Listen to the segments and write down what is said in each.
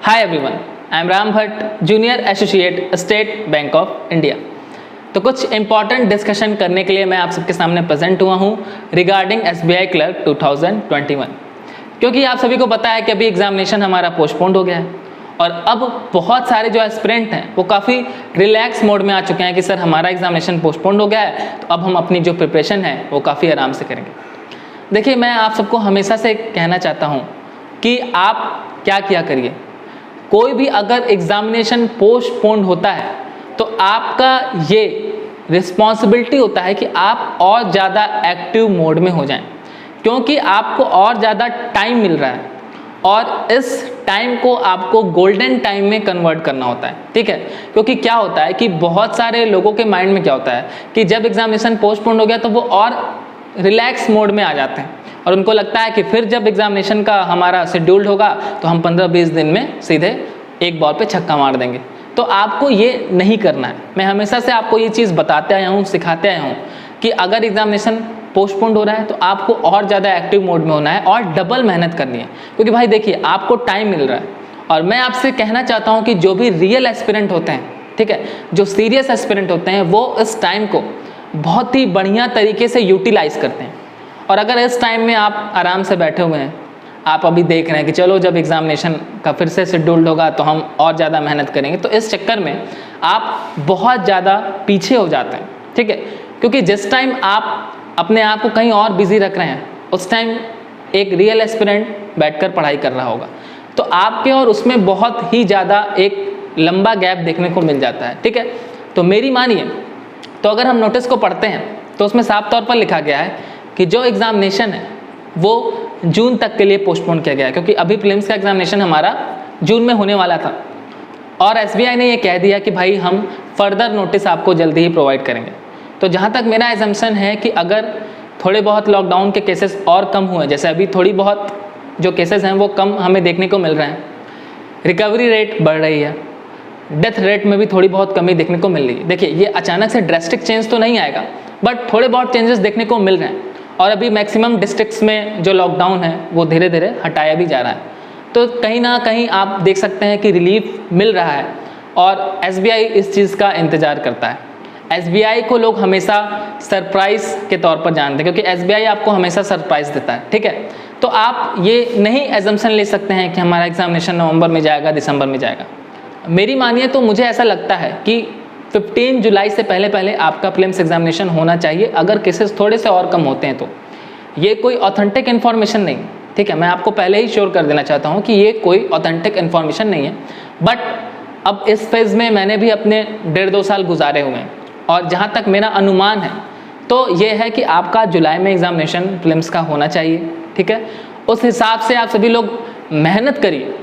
Hi everyone, I am Ram Bhatt, junior associate, state bank of India. तो कुछ important discussion करने के लिए मैं आप सबके सामने प्रेजेंट हुआ हूँ रिगार्डिंग एसबीआई क्लर्क 2021, क्योंकि आप सभी को पता है कि अभी एग्जामिनेशन हमारा पोस्टपोन्ड हो गया है और अब बहुत सारे जो एस्पिरेंट हैं वो काफ़ी रिलैक्स मोड में आ चुके हैं कि सर हमारा एग्जामिनेशन पोस्टपोन्ड हो गया है, तो अब हम अपनी जो प्रिपरेशन है वो काफ़ी आराम से करेंगे। देखिए, मैं आप सबको हमेशा से कहना चाहता हूँ कि आप क्या किया करिए, कोई भी अगर एग्जामिनेशन पोस्टपोन्ड होता है तो आपका ये रिस्पॉन्सिबिलिटी होता है कि आप और ज़्यादा एक्टिव मोड में हो जाएं, क्योंकि आपको और ज़्यादा टाइम मिल रहा है और इस टाइम को आपको गोल्डन टाइम में कन्वर्ट करना होता है। ठीक है, क्योंकि क्या होता है कि बहुत सारे लोगों के माइंड में क्या होता है कि जब एग्जामिनेशन पोस्टपोन्ड हो गया तो वो और रिलैक्स मोड में आ जाते हैं और उनको लगता है कि फिर जब एग्जामिनेशन का हमारा शेड्यूल्ड होगा तो हम 15-20 दिन में सीधे एक बॉल पे छक्का मार देंगे। तो आपको ये नहीं करना है। मैं हमेशा से आपको ये चीज़ बताते आया हूँ, सिखाते आया हूँ कि अगर एग्जामिनेशन पोस्टपोन्ड हो रहा है तो आपको और ज़्यादा एक्टिव मोड में होना है और डबल मेहनत करनी है, क्योंकि भाई देखिए आपको टाइम मिल रहा है और मैं आपसे कहना चाहता हूँ कि जो भी रियल एस्पिरेंट होते हैं, ठीक है, जो सीरियस एस्पिरेंट होते हैं, वो इस टाइम को बहुत ही बढ़िया तरीके से यूटिलाइज़ करते हैं। और अगर इस टाइम में आप आराम से बैठे हुए हैं, आप अभी देख रहे हैं कि चलो जब एग्जामिनेशन का फिर से शेड्यूल्ड होगा तो हम और ज़्यादा मेहनत करेंगे, तो इस चक्कर में आप बहुत ज़्यादा पीछे हो जाते हैं। ठीक है, क्योंकि जिस टाइम आप अपने आप को कहीं और बिजी रख रहे हैं उस टाइम एक रियल एस्पिरेंट बैठकर पढ़ाई कर रहा होगा, तो आपके और उसमें बहुत ही ज़्यादा एक लंबा गैप देखने को मिल जाता है। ठीक है, तो मेरी मानिए, तो अगर हम नोटिस को पढ़ते हैं तो उसमें साफ तौर पर लिखा गया है कि जो एग्ज़ामिनेशन है वो जून तक के लिए पोस्टपोन किया गया है, क्योंकि अभी प्रीलिम्स का एग्जामिनेशन हमारा जून में होने वाला था और एसबीआई ने ये कह दिया कि भाई हम फर्दर नोटिस आपको जल्दी ही प्रोवाइड करेंगे। तो जहाँ तक मेरा एजम्पशन है कि अगर थोड़े बहुत लॉकडाउन के केसेस और कम हुए, जैसे अभी थोड़ी बहुत जो केसेस हैं वो कम हमें देखने को मिल रहे हैं, रिकवरी रेट बढ़ रही है, डेथ रेट में भी थोड़ी बहुत कमी देखने को मिल रही है। देखिए, ये अचानक से ड्रेस्टिक चेंज तो नहीं आएगा, बट थोड़े बहुत चेंजेस देखने को मिल रहे हैं और अभी मैक्सिमम डिस्ट्रिक्ट्स में जो लॉकडाउन है वो धीरे धीरे हटाया भी जा रहा है। तो कहीं ना कहीं आप देख सकते हैं कि रिलीफ मिल रहा है और एसबीआई इस चीज़ का इंतज़ार करता है। एसबीआई को लोग हमेशा सरप्राइज़ के तौर पर जानते हैं, क्योंकि एसबीआई आपको हमेशा सरप्राइज़ देता है। ठीक है, तो आप ये नहीं एजम्पशन ले सकते हैं कि हमारा एग्जामिनेशन नवंबर में जाएगा, दिसंबर में जाएगा। मेरी मानिए तो मुझे ऐसा लगता है कि 15 जुलाई से पहले पहले आपका प्रीलिम्स एग्जामिनेशन होना चाहिए, अगर केसेस थोड़े से और कम होते हैं तो। ये कोई ऑथेंटिक इन्फॉर्मेशन नहीं, ठीक है, मैं आपको पहले ही श्योर कर देना चाहता हूँ कि ये कोई ऑथेंटिक इन्फॉर्मेशन नहीं है, बट अब इस फेज़ में मैंने भी अपने 1.5-2 साल गुजारे हुए हैं और जहाँ तक मेरा अनुमान है तो ये है कि आपका जुलाई में एग्जामिनेशन प्रीलिम्स का होना चाहिए। ठीक है, उस हिसाब से आप सभी लोग मेहनत करिए,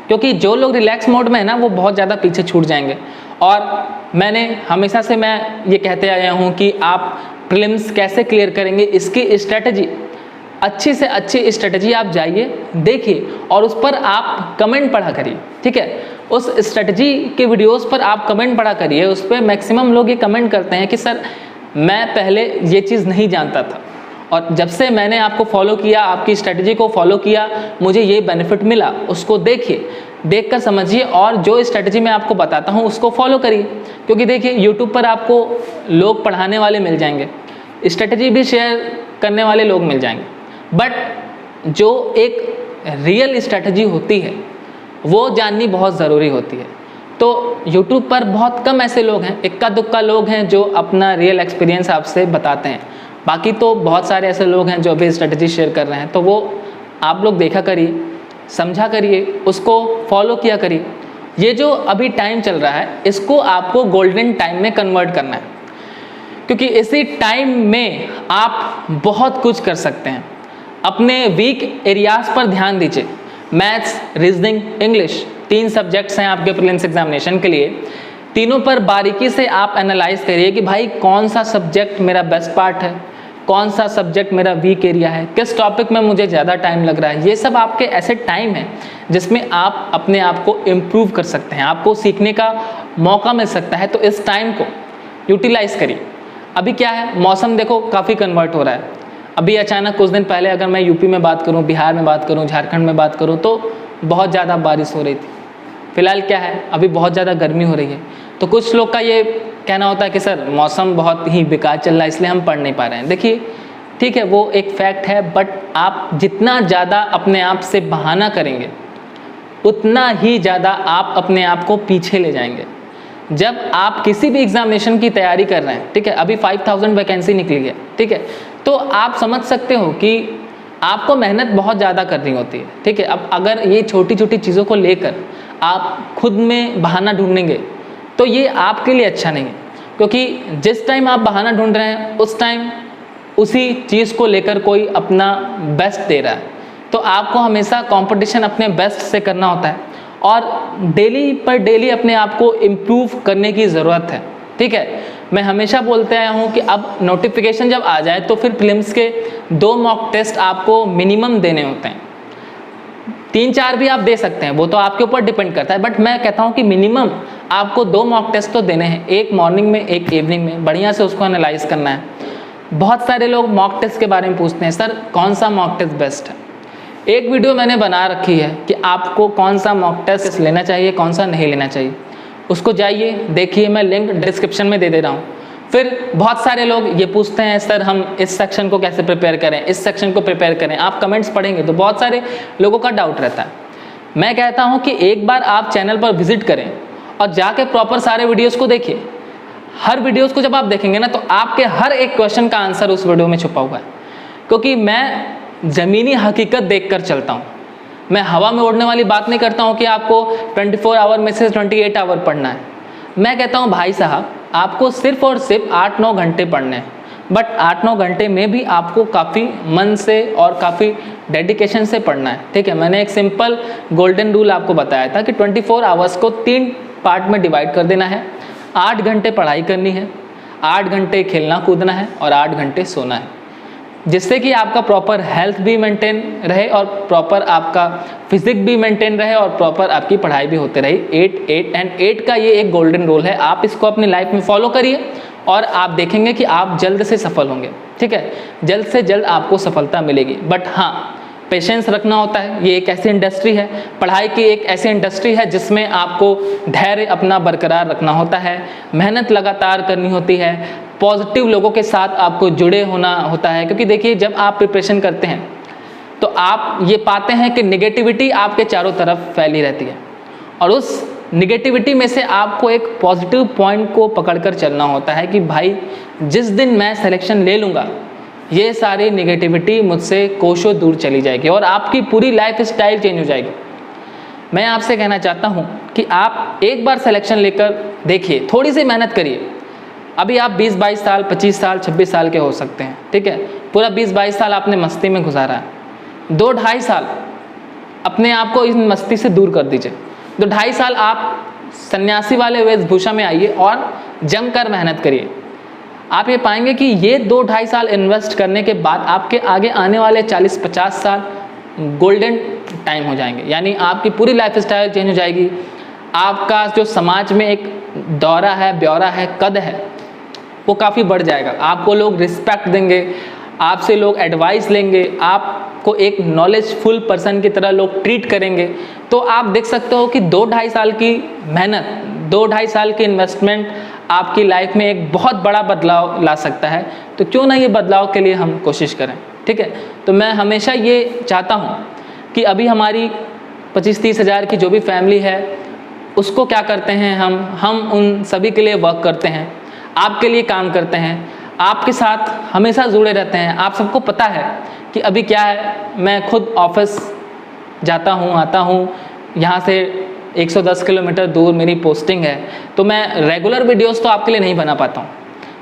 क्योंकि जो लोग रिलैक्स मोड में है ना वो बहुत ज़्यादा पीछे छूट जाएंगे। और मैंने हमेशा से मैं ये कहते आया हूँ कि आप प्रीलिम्स कैसे क्लियर करेंगे, इसकी स्ट्रेटजी, अच्छी से अच्छी स्ट्रेटजी आप जाइए देखिए और उस पर आप कमेंट पढ़ा करिए। ठीक है, उस स्ट्रेटजी के वीडियोस पर आप कमेंट पढ़ा करिए। उस पर मैक्सिमम लोग ये कमेंट करते हैं कि सर मैं पहले ये चीज़ नहीं जानता था और जब से मैंने आपको फॉलो किया, आपकी स्ट्रेटजी को फॉलो किया, मुझे ये बेनिफिट मिला। उसको देखिए, देखकर समझिए और जो स्ट्रेटजी मैं आपको बताता हूँ उसको फॉलो करिए, क्योंकि देखिए यूट्यूब पर आपको लोग पढ़ाने वाले मिल जाएंगे, स्ट्रेटजी भी शेयर करने वाले लोग मिल जाएंगे, बट जो एक रियल स्ट्रेटजी होती है वो जाननी बहुत ज़रूरी होती है। तो यूट्यूब पर बहुत कम ऐसे लोग हैं, इक्का दुक्का लोग हैं जो अपना रियल एक्सपीरियंस आपसे बताते हैं, बाकी तो बहुत सारे ऐसे लोग हैं जो अभी स्ट्रेटजी शेयर कर रहे हैं। तो वो आप लोग देखा करिए, समझा करिए, उसको फॉलो किया करिए। ये जो अभी टाइम चल रहा है इसको आपको गोल्डन टाइम में कन्वर्ट करना है, क्योंकि इसी टाइम में आप बहुत कुछ कर सकते हैं। अपने वीक एरियाज़ पर ध्यान दीजिए। मैथ्स, रीजनिंग, इंग्लिश, 3 सब्जेक्ट्स हैं आपके प्रीलिम्स एग्जामिनेशन के लिए। तीनों पर बारीकी से आप एनालाइज करिए कि भाई कौन सा सब्जेक्ट मेरा बेस्ट पार्ट है, कौन सा सब्जेक्ट मेरा वीक एरिया है, किस टॉपिक में मुझे ज़्यादा टाइम लग रहा है। ये सब आपके ऐसे टाइम हैं जिसमें आप अपने आप को इम्प्रूव कर सकते हैं, आपको सीखने का मौका मिल सकता है। तो इस टाइम को यूटिलाइज़ करिए। अभी क्या है, मौसम देखो काफ़ी कन्वर्ट हो रहा है। अभी अचानक कुछ दिन पहले अगर मैं यूपी में बात करूं, बिहार में बात करूं, झारखंड में बात करूं तो बहुत ज़्यादा बारिश हो रही थी, फ़िलहाल क्या है, अभी बहुत ज़्यादा गर्मी हो रही है, तो कुछ लोग का ये कहना होता है कि सर मौसम बहुत ही बेकार चल रहा है इसलिए हम पढ़ नहीं पा रहे हैं। देखिए ठीक है, वो एक फैक्ट है, बट आप जितना ज़्यादा अपने आप से बहाना करेंगे उतना ही ज़्यादा आप अपने आप को पीछे ले जाएंगे। जब आप किसी भी एग्जामिनेशन की तैयारी कर रहे हैं, ठीक है, अभी 5000 वैकेंसी निकली है, ठीक है, तो आप समझ सकते हो कि आपको मेहनत बहुत ज़्यादा करनी होती है, ठीक है। अब अगर ये छोटी छोटी चीज़ों को लेकर आप खुद में बहाना ढूंढेंगे तो ये आपके लिए अच्छा नहीं है, क्योंकि जिस टाइम आप बहाना ढूंढ रहे हैं उस टाइम उसी चीज़ को लेकर कोई अपना बेस्ट दे रहा है। तो आपको हमेशा कंपटीशन अपने बेस्ट से करना होता है और डेली पर डेली अपने आप को इम्प्रूव करने की ज़रूरत है, ठीक है। मैं हमेशा बोलते आया हूँ कि अब नोटिफिकेशन जब आ जाए तो फिर प्रीलिम्स के 2 मॉक टेस्ट आपको मिनिमम देने होते हैं, 3-4 भी आप दे सकते हैं, वो तो आपके ऊपर डिपेंड करता है, बट मैं कहता हूँ कि मिनिमम आपको 2 मॉक टेस्ट तो देने हैं, एक मॉर्निंग में एक इवनिंग में, बढ़िया से उसको एनालाइज करना है। बहुत सारे लोग मॉक टेस्ट के बारे में पूछते हैं, सर कौन सा मॉक टेस्ट बेस्ट है। एक वीडियो मैंने बना रखी है कि आपको कौन सा मॉक टेस्ट लेना चाहिए, कौन सा नहीं लेना चाहिए, उसको जाइए देखिए, मैं लिंक डिस्क्रिप्शन में दे दे रहा हूँ। फिर बहुत सारे लोग ये पूछते हैं सर हम इस सेक्शन को कैसे प्रिपेयर करें, इस सेक्शन को प्रिपेयर करें। आप कमेंट्स पढ़ेंगे तो बहुत सारे लोगों का डाउट रहता है। मैं कहता हूँ कि एक बार आप चैनल पर विजिट करें और जाके प्रॉपर सारे वीडियोज़ को देखिए। हर वीडियोज़ को जब आप देखेंगे ना तो आपके हर एक क्वेश्चन का आंसर उस वीडियो में छुपा हुआ है, क्योंकि मैं ज़मीनी हकीकत देखकर चलता हूँ। मैं हवा में उड़ने वाली बात नहीं करता हूँ कि आपको 24 आवर में से 28 आवर पढ़ना है। मैं कहता हूँ भाई साहब आपको सिर्फ और सिर्फ 8-9 घंटे पढ़ने हैं, बट 8-9 घंटे में भी आपको काफ़ी मन से और काफ़ी डेडिकेशन से पढ़ना है, ठीक है। मैंने एक सिंपल गोल्डन रूल आपको बताया था कि 24 आवर्स को 3 पार्ट में डिवाइड कर देना है। 8 घंटे पढ़ाई करनी है, 8 घंटे खेलना कूदना है और 8 घंटे सोना है, जिससे कि आपका प्रॉपर हेल्थ भी मेंटेन रहे और प्रॉपर आपका फिजिक भी मेंटेन रहे और प्रॉपर आपकी पढ़ाई भी होते रहे। 8 का ये एक गोल्डन रूल है, आप इसको अपनी लाइफ में फॉलो करिए और आप देखेंगे कि आप जल्द से सफल होंगे, ठीक है। जल्द से जल्द आपको सफलता मिलेगी, बट हाँ पेशेंस रखना होता है। ये एक ऐसी इंडस्ट्री है, पढ़ाई की एक ऐसी इंडस्ट्री है जिसमें आपको धैर्य अपना बरकरार रखना होता है, मेहनत लगातार करनी होती है, पॉजिटिव लोगों के साथ आपको जुड़े होना होता है। क्योंकि देखिए जब आप प्रिपरेशन करते हैं तो आप ये पाते हैं कि नेगेटिविटी आपके चारों तरफ फैली रहती है और उस नेगेटिविटी में से आपको एक पॉजिटिव पॉइंट को पकड़कर चलना होता है कि भाई जिस दिन मैं सिलेक्शन ले लूँगा ये सारी नेगेटिविटी मुझसे कोसों दूर चली जाएगी और आपकी पूरी लाइफ स्टाइल चेंज हो जाएगी। मैं आपसे कहना चाहता हूँ कि आप एक बार सिलेक्शन लेकर देखिए, थोड़ी सी मेहनत करिए। अभी आप 20-22 साल, 25 साल, 26 साल के हो सकते हैं, ठीक है। पूरा 20-22 साल आपने मस्ती में गुजारा है, 2-2.5 साल अपने आप को इस मस्ती से दूर कर दीजिए। 2-2.5 साल आप सन्यासी वाले वेशभूषा में आइए और जमकर मेहनत करिए। आप ये पाएंगे कि ये 2-2.5 साल इन्वेस्ट करने के बाद आपके आगे आने वाले 40-50 साल गोल्डन टाइम हो जाएंगे, यानी आपकी पूरी लाइफ स्टाइल चेंज हो जाएगी। आपका जो समाज में एक दौरा है, ब्यौरा है, कद है, वो काफ़ी बढ़ जाएगा। आपको लोग रिस्पेक्ट देंगे, आपसे लोग एडवाइस लेंगे, आपको एक नॉलेजफुल पर्सन की तरह लोग ट्रीट करेंगे। तो आप देख सकते हो कि 2-2.5 साल की मेहनत, 2-2.5 साल की इन्वेस्टमेंट आपकी लाइफ में एक बहुत बड़ा बदलाव ला सकता है। तो क्यों ना ये बदलाव के लिए हम कोशिश करें, ठीक है। तो मैं हमेशा ये चाहता हूँ कि अभी हमारी 25-30 हज़ार की जो भी फैमिली है उसको क्या करते हैं, हम उन सभी के लिए वर्क करते हैं, आपके लिए काम करते हैं, आपके साथ हमेशा जुड़े रहते हैं। आप सबको पता है कि अभी क्या है, मैं खुद ऑफिस जाता हूँ, आता हूँ, यहाँ से 110 किलोमीटर दूर मेरी पोस्टिंग है, तो मैं रेगुलर वीडियोस तो आपके लिए नहीं बना पाता हूँ,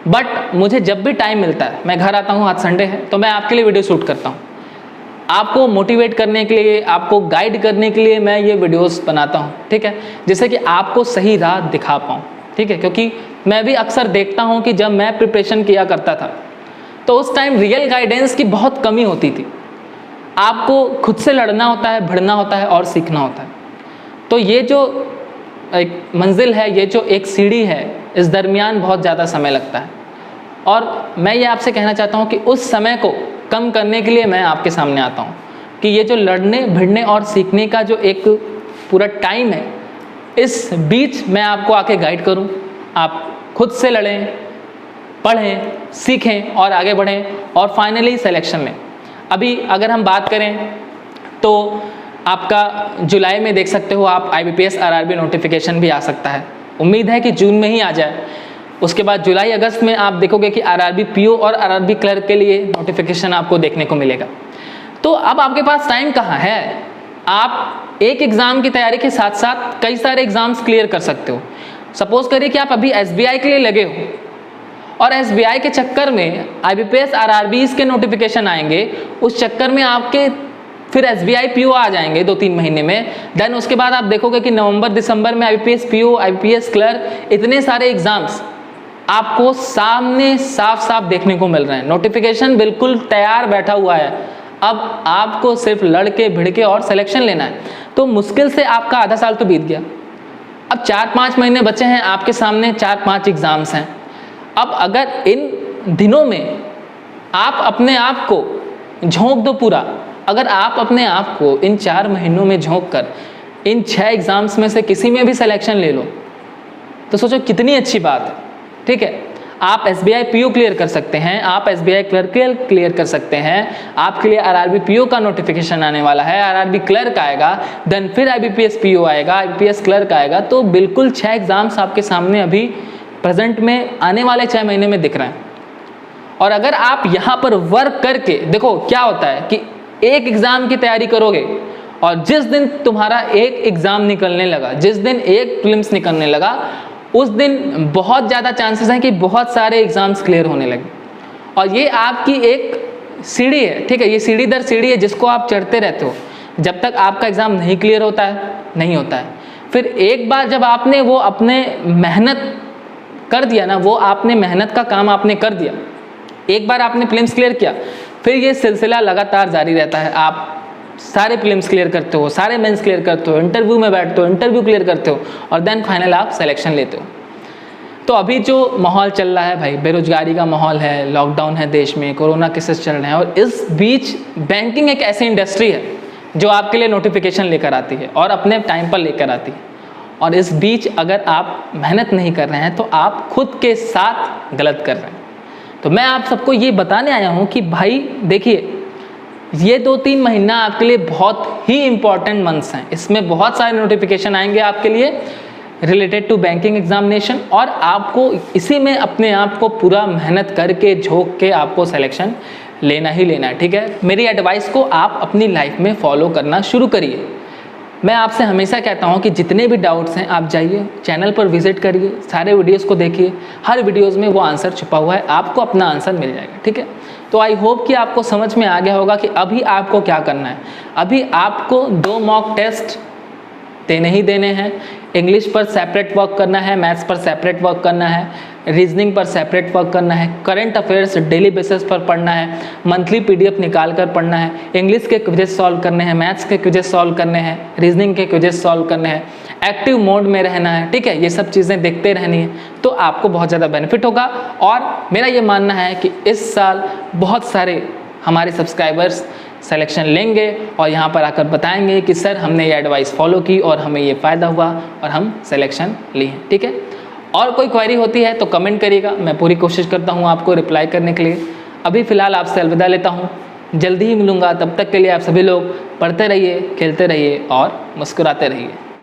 बट मुझे जब भी टाइम मिलता है, मैं घर आता हूँ, आज संडे है, तो मैं आपके लिए वीडियो शूट करता हूँ। आपको मोटिवेट करने के लिए, आपको गाइड करने के लिए मैं ये वीडियोस बनाता हूँ, ठीक है, जिससे कि आपको सही राह दिखा पाऊँ, ठीक है। क्योंकि मैं भी अक्सर देखता हूँ कि जब मैं प्रिपरेशन किया करता था तो उस टाइम रियल गाइडेंस की बहुत कमी होती थी। आपको खुद से लड़ना होता है, भिड़ना होता है और सीखना होता है। तो ये जो एक मंजिल है, ये जो एक सीढ़ी है, इस दरमियान बहुत ज़्यादा समय लगता है और मैं ये आपसे कहना चाहता हूँ कि उस समय को कम करने के लिए मैं आपके सामने आता हूँ कि ये जो लड़ने, भिड़ने और सीखने का जो एक पूरा टाइम है, इस बीच मैं आपको आके गाइड करूं, आप खुद से लड़ें, पढ़ें, सीखें और आगे बढ़ें और फाइनली सिलेक्शन लें। अभी अगर हम बात करें तो आपका जुलाई में देख सकते हो आप IBPS RRB नोटिफिकेशन भी आ सकता है। उम्मीद है कि जून में ही आ जाए। उसके बाद जुलाई अगस्त में आप देखोगे कि RRB PO और RRB क्लर्क के लिए नोटिफिकेशन आपको देखने को मिलेगा। तो अब आपके पास टाइम कहाँ है? आप एक एग्ज़ाम की तैयारी के साथ साथ कई सारे एग्ज़ाम्स क्लियर कर सकते हो। सपोज करिए कि आप अभी SBI के लिए लगे हो और SBI के चक्कर में IBPS RRBs के नोटिफिकेशन आएंगे, उस चक्कर में आपके फिर SBI PO आ जाएंगे 2-3 महीने में। देन उसके बाद आप देखोगे कि नवंबर दिसंबर में IBPS PO, IBPS क्लर्क, इतने सारे एग्जाम्स आपको सामने साफ साफ देखने को मिल रहे हैं। नोटिफिकेशन बिल्कुल तैयार बैठा हुआ है, अब आपको सिर्फ लड़के भिड़के और सिलेक्शन लेना है। तो मुश्किल से आपका आधा साल तो बीत गया, अब 4-5 महीने बचे हैं आपके सामने, 4-5 एग्जाम्स हैं। अब अगर इन दिनों में आप अपने आप को झोंक दो पूरा, अगर आप अपने आप को इन 4 महीनों में झोंक कर इन 6 एग्जाम्स में से किसी में भी सिलेक्शन ले लो तो सोचो कितनी अच्छी बात है। ठीक है, आप SBI PO क्लियर कर सकते हैं, आप SBI क्लर्क क्लियर कर सकते हैं, आपके लिए RRB PO का नोटिफिकेशन आने वाला है, RRB क्लर्क आएगा, देन फिर IBPS PO आएगा, IBPS क्लर्क आएगा। तो बिल्कुल 6 एग्जाम्स आपके सामने अभी प्रेजेंट में आने वाले 6 महीने में दिख रहे हैं। और अगर आप यहाँ पर वर्क करके देखो क्या होता है कि एक एग्जाम की तैयारी करोगे और जिस दिन तुम्हारा एक एग्जाम निकलने लगा, जिस दिन एक प्रीलिम्स निकलने लगा, उस दिन बहुत ज़्यादा चांसेस हैं कि बहुत सारे एग्जाम्स क्लियर होने लगे। और ये आपकी एक सीढ़ी है, ठीक है, ये सीढ़ी दर सीढ़ी है जिसको आप चढ़ते रहते हो जब तक आपका एग्ज़ाम नहीं क्लियर होता है, नहीं होता है। फिर एक बार जब आपने वो अपने मेहनत कर दिया ना, वो आपने मेहनत का काम आपने कर दिया, एक बार आपने प्रीलिम्स क्लियर किया, फिर ये सिलसिला लगातार जारी रहता है। आप सारे प्रीलिम्स क्लियर करते हो, सारे मेंस क्लियर करते हो, इंटरव्यू में बैठते हो, इंटरव्यू क्लियर करते हो और देन फाइनल आप सिलेक्शन लेते हो। तो अभी जो माहौल चल रहा है भाई, बेरोजगारी का माहौल है, लॉकडाउन है देश में, कोरोना केसेस चल रहे हैं, और इस बीच बैंकिंग एक ऐसी इंडस्ट्री है जो आपके लिए नोटिफिकेशन लेकर आती है और अपने टाइम पर लेकर आती है। और इस बीच अगर आप मेहनत नहीं कर रहे हैं तो आप खुद के साथ गलत कर रहे हैं। तो मैं आप सबको ये बताने आया हूँ कि भाई देखिए, ये 2-3 महीना आपके लिए बहुत ही इम्पॉर्टेंट मंथ्स हैं। इसमें बहुत सारे नोटिफिकेशन आएंगे आपके लिए रिलेटेड टू बैंकिंग एग्जामिनेशन, और आपको इसी में अपने आप को पूरा मेहनत करके झोंक के आपको सिलेक्शन लेना ही लेना है। ठीक है, मेरी एडवाइस को आप अपनी लाइफ में फॉलो करना शुरू करिए। मैं आपसे हमेशा कहता हूं कि जितने भी डाउट्स हैं आप जाइए चैनल पर विजिट करिए, सारे वीडियोस को देखिए, हर वीडियोस में वो आंसर छुपा हुआ है, आपको अपना आंसर मिल जाएगा। ठीक है, तो आई होप कि आपको समझ में आ गया होगा कि अभी आपको क्या करना है। अभी आपको 2 मॉक टेस्ट देने ही देने हैं। इंग्लिश पर सेपरेट वर्क करना है, मैथ्स पर सेपरेट वर्क करना है, रीजनिंग पर सेपरेट वर्क करना है, करंट अफेयर्स डेली बेसिस पर पढ़ना है, मंथली PDF निकाल कर पढ़ना है, इंग्लिश के क्विजेस सॉल्व करने हैं, मैथ्स के क्विजेस सॉल्व करने हैं, रीजनिंग के क्विजेस सॉल्व करने हैं, एक्टिव मोड में रहना है। ठीक है, ये सब चीज़ें देखते रहनी है तो आपको बहुत ज़्यादा बेनिफिट होगा। और मेरा ये मानना है कि इस साल बहुत सारे हमारे सब्सक्राइबर्स सिलेक्शन लेंगे और यहाँ पर आकर बताएंगे कि सर हमने ये एडवाइस फॉलो की और हमें ये फ़ायदा हुआ और हम सिलेक्शन लिए। ठीक है, और कोई क्वेरी होती है तो कमेंट करिएगा, मैं पूरी कोशिश करता हूँ आपको रिप्लाई करने के लिए। अभी फ़िलहाल आपसे अलविदा लेता हूँ, जल्दी ही मिलूँगा। तब तक के लिए आप सभी लोग पढ़ते रहिए, खेलते रहिए और मुस्कुराते रहिए।